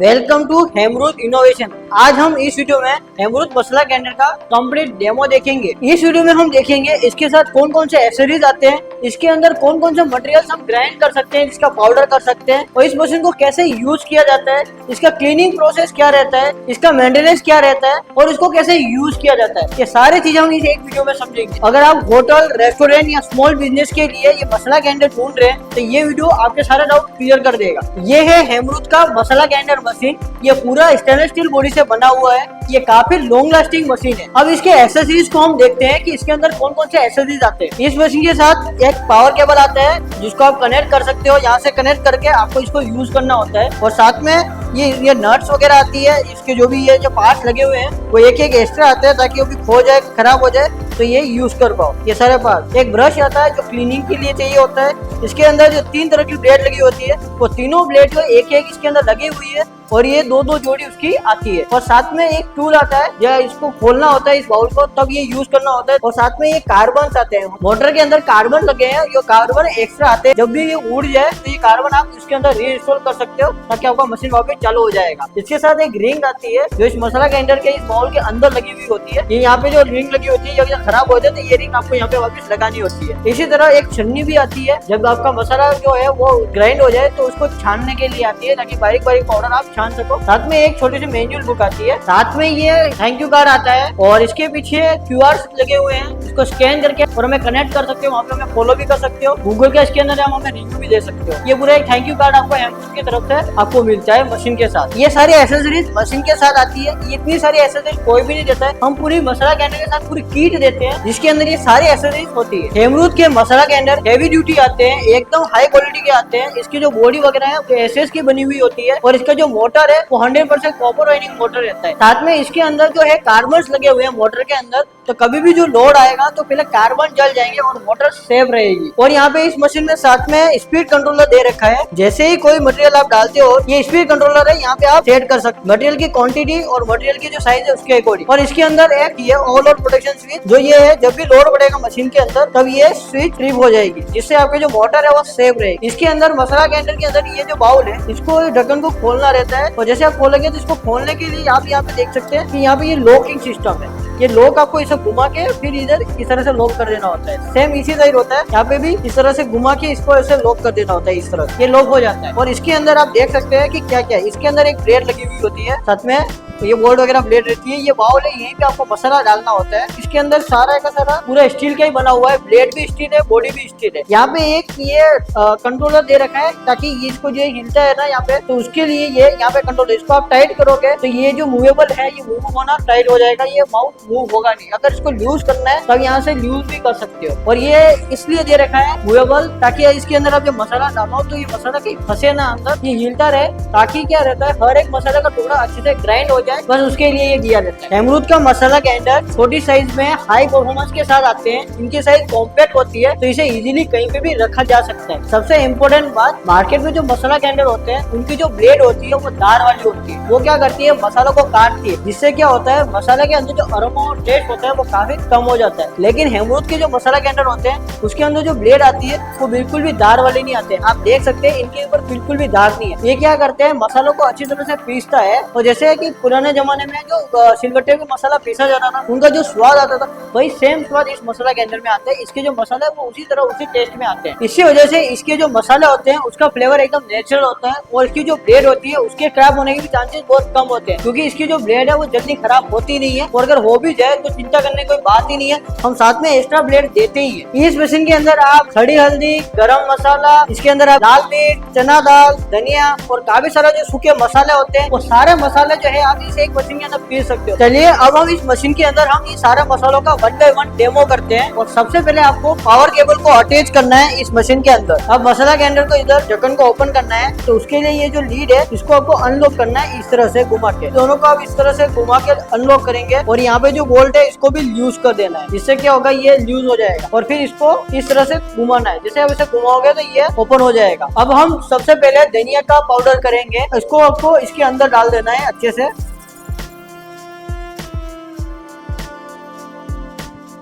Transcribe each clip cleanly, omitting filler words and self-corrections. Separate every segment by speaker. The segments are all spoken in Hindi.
Speaker 1: Welcome to हेमरूद innovation. आज हम इस वीडियो में हेमरूद मसाला ग्राइंडर का कंप्लीट डेमो देखेंगे। इस वीडियो में हम देखेंगे इसके साथ कौन कौन से एक्सेसरीज आते हैं, इसके अंदर कौन कौन से मटेरियल्स हम ग्राइंड कर सकते हैं, इसका पाउडर कर सकते हैं और इस मशीन को कैसे यूज किया जाता है, इसका क्लीनिंग प्रोसेस क्या रहता है, इसका मेंटेनेंस क्या रहता है और इसको कैसे यूज किया जाता है। ये सारी चीजें हम इस एक वीडियो में समझेंगे। अगर आप होटल, रेस्टोरेंट या स्मॉल बिजनेस के लिए ये मसाला ग्राइंडर ढूंढ रहे हैं तो ये वीडियो आपके सारे डाउट क्लियर कर देगा। ये है हेमरूद का मसाला ग्राइंडर मशीन। ये पूरा स्टेनलेस स्टील बॉडी से बना हुआ है। ये काफी लॉन्ग लास्टिंग मशीन है। अब इसके एक्सेसरीज को हम देखते हैं कि इसके अंदर कौन कौन से एक्सेसरीज आते हैं। इस मशीन के साथ एक पावर केबल आता है जिसको आप कनेक्ट कर सकते हो। यहाँ से कनेक्ट करके आपको इसको यूज करना होता है और साथ में ये नट्स वगैरह आती है। इसके जो भी ये जो पार्ट्स लगे हुए हैं वो एक एक एक्स्ट्रा आते हैं ताकि वो भी खो जाए, खराब हो जाए तो ये यूज कर पाओ। ये सारे पार्ट, एक ब्रश आता है जो क्लीनिंग के लिए चाहिए होता है। इसके अंदर जो 3 तरह की ब्लेड लगी होती है वो तीनों ब्लेड जो एक एक इसके अंदर लगी हुई है और ये दो दो जोड़ी उसकी आती है। और साथ में एक टूल आता है जो इसको खोलना होता है इस बाउल को, तब ये यूज करना होता है। और साथ में ये कार्बन आते हैं, मोटर के अंदर कार्बन लगे हैं, ये कार्बन एक्स्ट्रा आते हैं। जब भी ये उड़ जाए तो ये कार्बन आप इसके अंदर रीइंस्टॉल कर सकते हो ताकि आपका मशीन वापस चालू हो जाएगा। इसके साथ एक रिंग आती है जो इस मसाला ग्राइंडर के इस बाउल के अंदर लगी हुई होती है। ये यहाँ पे जो रिंग लगी होती है जब खराब हो जाए तो ये रिंग आपको यहाँ पे वापस लगानी होती है। इसी तरह एक छन्नी भी आती है, जब आपका मसाला जो है वो ग्राइंड हो जाए तो उसको छानने के लिए आती है ताकि बारीक बारीक पाउडर आप छान सको। साथ में एक छोटी सी मैनुअल बुक आती है। साथ में ये थैंक यू कार्ड आता है और इसके पीछे QR लगे हुए हैं। इसको स्कैन करके और हमें कनेक्ट कर सकते हो, वहाँ पे हमें फॉलो भी कर सकते हो। गूगल के स्कैनर है, हमें रिव्यू भी दे सकते हो। ये पूरा एक थैंक यू कार्ड आपको हेमरूद की तरफ से आपको मिलता है मशीन के साथ। ये सारी एसेसरीज मशीन के साथ आती है। इतनी सारी एसेसरीज कोई भी नहीं देता है। हम पूरी मसाला ग्राइंडर के साथ पूरी किट देते हैं जिसके अंदर ये सारी एसेसरीज होती है। हेमरूद के मसाला ग्राइंडर हेवी ड्यूटी आते हैं, एकदम हाई क्वालिटी के आते हैं। इसकी जो बॉडी वगैरह है वो एसएस की बनी हुई होती है और इसका जो मोटर है वो 100% कॉपर वाइंडिंग मोटर रहता है। साथ में इसके अंदर जो है कार्बन लगे हुए हैं मोटर के अंदर, तो कभी भी जो लोड आएगा तो पहले कार्बन जल जाएंगे और मोटर सेफ रहेगी। और यहाँ पे इस मशीन में साथ में स्पीड कंट्रोलर दे रखा है। जैसे ही कोई मटेरियल आप डालते हो ये स्पीड कंट्रोलर है, यहाँ पे आप सेट कर सकते मटेरियल की क्वांटिटी और मटेरियल की जो साइज है उसके अकॉर्डिंग। और इसके अंदर एक ये ऑल लोड प्रोटेक्शन स्विच जो ये है, जब भी लोड बढ़ेगा मशीन के अंदर तब ये स्विच ट्रिप हो जाएगी जिससे आपके जो मोटर है वो सेफ रहेगी। इसके अंदर मसाला ग्राइंडर के अंदर ये जो बाउल है इसको ढक्कन को खोलना रहता है और जैसे आप खोलेंगे तो इसको खोलने के लिए आप यहाँ पे देख सकते हैं कि यहाँ पे ये लॉकिंग सिस्टम है। ये लॉक आपको इसे घुमा के फिर इधर इस तरह से लॉक कर देना होता है। सेम इसी तरह होता है, यहाँ पे भी इस तरह से घुमा के इसको ऐसे लॉक कर देना होता है। इस तरह ये लॉक हो जाता है। और इसके अंदर आप देख सकते हैं कि क्या क्या है। इसके अंदर एक ब्लेड लगी हुई होती है, साथ में ये बोल्ट वगैरह ब्लेड रहती है। ये बाउल है, यहीं पे आपको मसाला डालना होता है। इसके अंदर सारा का सारा पूरा स्टील का ही बना हुआ है। ब्लेड भी स्टील है, बॉडी भी स्टील है। यहाँ पे एक ये कंट्रोलर दे रखा है ताकि इसको जो हिलता है ना यहाँ पे, तो उसके लिए ये यहाँ पे कंट्रोलर, इसको आप टाइट करोगे तो ये जो मूवेबल है ये मूव होना टाइट हो जाएगा, ये माउथ मूव होगा नहीं। अगर इसको लूज करना है तब यहाँ से लूज भी कर सकते हो। और ये इसलिए दे रखा है मूवेबल ताकि इसके अंदर आप जब मसाला डालो तो ये मसाला कहीं फंसे ना अंदर, ये हिलता रहे ताकि क्या रहता है हर एक मसाला का टुकड़ा अच्छे से ग्राइंड हो जाए, बस उसके लिए ये दिया जाता है। हेमरूद का मसाला ग्राइंडर छोटी साइज में हाई परफॉर्मेंस के साथ आते हैं। इनकी साइज कॉम्पैक्ट होती है तो इसे इजीली कहीं पे भी रखा जा सकता है। सबसे इम्पोर्टेंट बात, मार्केट में जो मसाला ग्राइंडर होते हैं उनकी जो ब्लेड होती है वो धार वाली होती है। वो क्या करती है, मसालों को काटती है, जिससे क्या होता है मसाले के अंदर जो अरोमा और टेस्ट होता है वो काफी कम हो जाता है। लेकिन हेमरूद के जो मसाला ग्राइंडर होते हैं उसके अंदर जो ब्लेड आती है वो बिल्कुल भी धार वाली नहीं आते हैं। आप देख सकते हैं इनके ऊपर बिल्कुल भी धार नहीं है। ये क्या करते हैं, मसालों को अच्छी तरह से पीसता है। और जैसे कि पुराने जमाने में जो सिलबट्टे में मसाला पीसा जाता था उनका जो स्वाद आता था वही सेम स्वाद इस मसाला ग्राइंडर में आता है। इसके जो मसाले है वो उसी तरह उसी टेस्ट में आते हैं। इसी वजह से इसके जो मसाले होते हैं उसका फ्लेवर एकदम नेचुरल होता है और इसकी जो ब्लेड होती है उसके खराब होने के भी चांसेस बहुत कम होते हैं, क्योंकि इसकी जो ब्लेड है वो जल्दी खराब होती नहीं है। और अगर हो भी जाए तो चिंता करने की कोई बात ही नहीं है, हम साथ में एक्स्ट्रा ब्लेड देते ही है। इस मशीन के अंदर आप खड़ी हल्दी, गरम मसाला, इसके अंदर आप लाल मिर्च, चना दाल, धनिया और काफी सारा जो सूखे मसाले होते हैं वो सारे मसाले जो है आप इस एक मशीन के अंदर पीस सकते हो। चलिए अब हम इस मशीन के अंदर हम ये सारे मसालों का 1 बाय 1 डेमो करते हैं। और सबसे पहले आपको पावर केबल को अटैच करना है इस मशीन के अंदर। अब मसाला ग्राइंडर को इधर ढक्कन को ओपन करना है तो उसके लिए ये जो लीड है इसको आपको अनलॉक करना है इस तरह से घुमा के। दोनों को आप इस तरह से घुमा के अनलॉक करेंगे और यहाँ पे जो बोल्ट है इसको भी लूज कर देना है, जिससे क्या होगा ये लूज हो जाएगा। और फिर इसको इस तरह से घुमाना है, जैसे आप इसे घुमाओगे तो ये ओपन हो जाएगा। अब हम सबसे पहले धनिया का पाउडर करेंगे, इसको आपको इसके अंदर डाल देना है अच्छे से।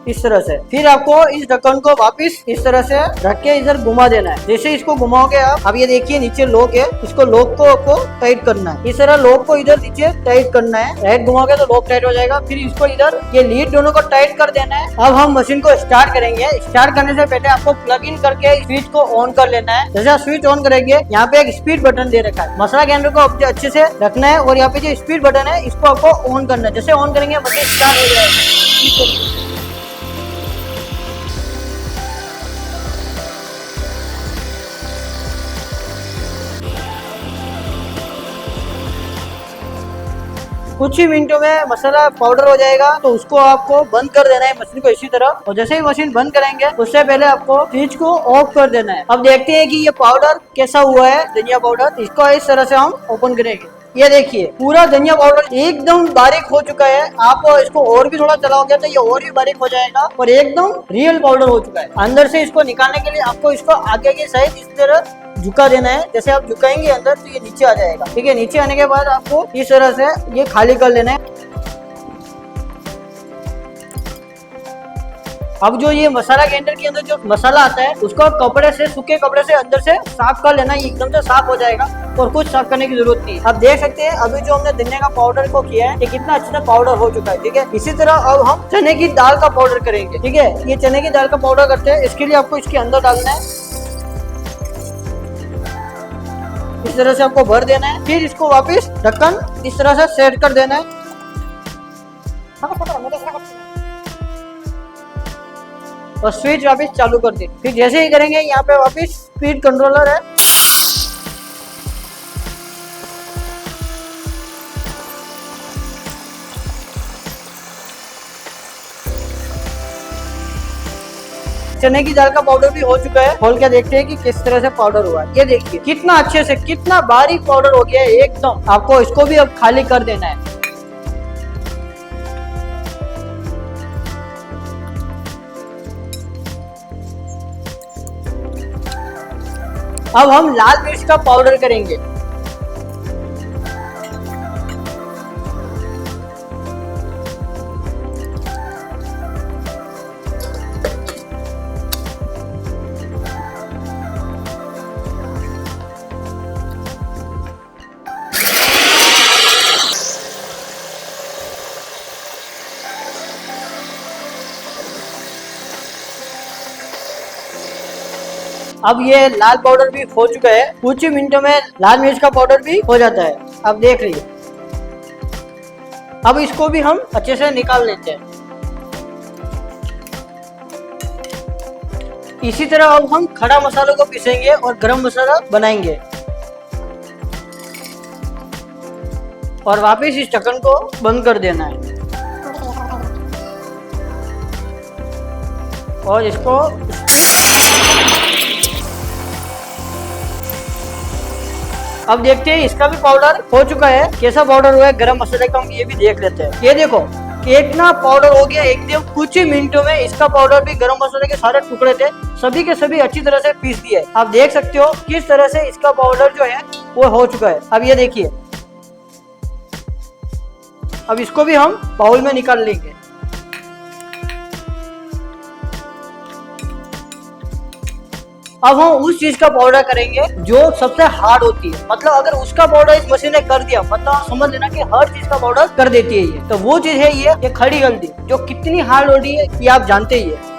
Speaker 1: इस तरह से। फिर आपको इस ढक्कन को वापस इस तरह से रख के इधर घुमा देना है। जैसे इसको घुमाओगे आप, अब ये देखिए नीचे लॉक है, इसको लॉक को आपको टाइट करना है। इस तरह लॉक को इधर नीचे टाइट करना है। राइट घुमाओगे तो लॉक टाइट हो जाएगा। फिर इसको इधर ये लीड दोनों को टाइट कर देना है। अब हम मशीन को स्टार्ट करेंगे। स्टार्ट करने से पहले आपको प्लग इन करके स्विच को ऑन कर लेना है। जैसे आप स्विच ऑन करेंगे, यहाँ पे एक स्पीड बटन दे रखा है। मसाला ग्राइंडर को अच्छे से रखना है और यहाँ पे जो स्पीड बटन है इसको आपको ऑन करना है। जैसे ऑन करेंगे मशीन स्टार्ट हो जाएगा। कुछ ही मिनटों में मसाला पाउडर हो जाएगा, तो उसको आपको बंद कर देना है मशीन को इसी तरह। और जैसे ही मशीन बंद करेंगे उससे पहले आपको स्विच को ऑफ कर देना है। अब देखते हैं कि ये पाउडर कैसा हुआ है, धनिया पाउडर। इसको इस तरह से हम ओपन करेंगे। ये देखिए पूरा धनिया पाउडर एकदम बारीक हो चुका है। आप इसको और भी थोड़ा चलाओगे तो ये और भी बारीक हो जाएगा और एकदम रियल पाउडर हो चुका है। अंदर से इसको निकालने के लिए आपको इसको आगे की साइड इस तरह झुका देना है। जैसे आप झुकाएंगे अंदर तो ये नीचे आ जाएगा। ठीक है, नीचे आने के बाद आपको इस तरह से ये खाली कर लेना है। अब जो ये मसाला ग्राइंडर के अंदर जो मसाला आता है उसको कपड़े से, सूखे कपड़े से अंदर से साफ कर लेना। ये एकदम से साफ हो जाएगा और कुछ साफ करने की जरूरत नहीं है। आप देख सकते हैं अभी जो हमने धनिया का पाउडर को किया है ये कितना अच्छे से पाउडर हो चुका है। ठीक है, इसी तरह अब हम चने की दाल का पाउडर करेंगे। ठीक है, ये चने की दाल का पाउडर करते हैं। इसके लिए आपको इसके अंदर डालना है, इस तरह से आपको भर देना है। फिर इसको वापस ढक्कन इस तरह से सेट कर देना है और स्विच वापस चालू कर दी। फिर जैसे ही करेंगे यहाँ पे वापस स्पीड कंट्रोलर है, चने की दाल का पाउडर भी हो चुका है। खोल के देखते हैं कि किस तरह से पाउडर हुआ है। ये देखिए कितना अच्छे से, कितना बारीक पाउडर हो गया है एकदम। आपको इसको भी अब खाली कर देना है। अब हम लाल मिर्च का पाउडर करेंगे। अब ये लाल पाउडर भी हो चुका है। कुछ ही मिनटों में लाल मिर्च का पाउडर भी हो जाता है। अब देख लीजिए। अब इसको भी हम अच्छे से निकाल लेते हैं। इसी तरह अब हम खड़ा मसालों को पीसेंगे और गरम मसाला बनाएंगे। और वापस इस ढक्कन को बंद कर देना है और इसको अब देखते हैं इसका भी पाउडर हो चुका है। कैसा पाउडर हुआ है गरम मसाले का, हम ये भी देख लेते हैं। ये देखो कितना पाउडर हो गया एकदम। कुछ ही मिनटों में इसका पाउडर भी गरम मसाले के सारे टुकड़े थे सभी के सभी अच्छी तरह से पीस दिए। आप देख सकते हो किस तरह से इसका पाउडर जो है वो हो चुका है। अब ये देखिए, अब इसको भी हम बाउल में निकाल लेंगे। अब हम उस चीज का पाउडर करेंगे जो सबसे हार्ड होती है। मतलब अगर उसका पाउडर इस मशीन ने कर दिया, मतलब समझ लेना कि हर चीज का पाउडर कर देती है ये। तो वो चीज है ये खड़ी हल्दी, जो कितनी हार्ड होती है ये आप जानते ही है।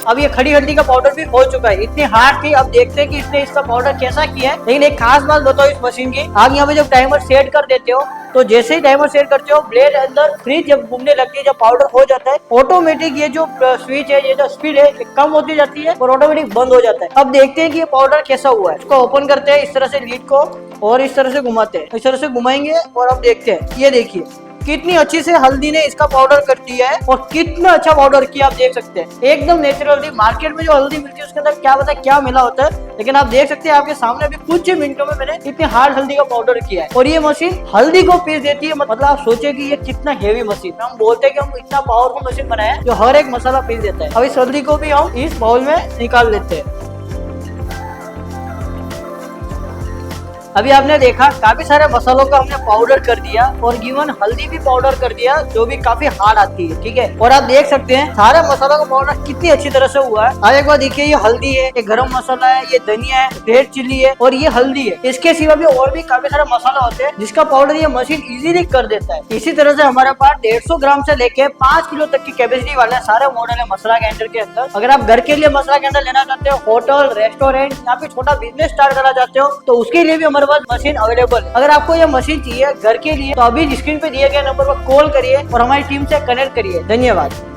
Speaker 1: अब ये खड़ी हल्दी का पाउडर भी हो चुका है। इतनी हार्ड थी। अब देखते हैं कि इसने इसका पाउडर कैसा किया है। लेकिन एक खास बात बताओ इस मशीन की, आप यहाँ पे जब टाइमर सेट कर देते हो तो जैसे ही टाइमर सेट करते हो ब्लेड अंदर फ्रीज जब घूमने लगती है, जब पाउडर हो जाता है ऑटोमेटिक ये जो स्विच है, ये जो स्पीड है कम होती जाती है और ऑटोमेटिक बंद हो जाता है। अब देखते हैं कि ये पाउडर कैसा हुआ है। इसको ओपन करते हैं इस तरह से लीड को और इस तरह से घुमाते हैं। इस तरह से घुमाएंगे और अब देखते हैं। ये देखिए कितनी अच्छी से हल्दी ने इसका पाउडर कर दिया है और कितना अच्छा पाउडर किया आप देख सकते हैं। एकदम नेचुरल। मार्केट में जो हल्दी मिलती है उसके अंदर क्या पता क्या मिला होता है, लेकिन आप देख सकते हैं आपके सामने अभी कुछ ही मिनटों में मैंने इतनी हार्ड हल्दी का पाउडर किया है और ये मशीन हल्दी को पीस देती है। मतलब आप सोचे कि ये कितना हेवी मशीन। हम बोलते हैं कि हम इतना पावरफुल मशीन बनाया है जो हर एक मसाला पीस देता है। अब इस हल्दी को भी हम इस बाउल में निकाल लेते हैं। अभी आपने देखा काफी सारे मसालों का हमने पाउडर कर दिया और गिवन हल्दी भी पाउडर कर दिया जो भी काफी हार्ड आती है, ठीक है। और आप देख सकते हैं सारे मसालों का पाउडर कितनी अच्छी तरह से हुआ है। अब एक बार देखिए, ये हल्दी है, ये गरम मसाला है, ये धनिया है, रेड चिल्ली है और ये हल्दी है। इसके सिवा भी और भी काफी सारे मसाला होते हैं जिसका पाउडर ये मशीन इजीली कर देता है। इसी तरह से हमारे पास 150 ग्राम से लेके 5 किलो तक की कैपेसिटी वाले सारे मॉडल है मसाला ग्राइंडर के अंदर। अगर आप घर के लिए मसाला ग्राइंडर लेना चाहते हो, होटल, रेस्टोरेंट या फिर छोटा बिजनेस स्टार्ट करना चाहते हो, तो उसके लिए भी हमारे पास मशीन अवेलेबल है। अगर आपको ये मशीन चाहिए घर के लिए तो अभी स्क्रीन पे दिए गए नंबर पर कॉल करिए और हमारी टीम से कनेक्ट करिए। धन्यवाद।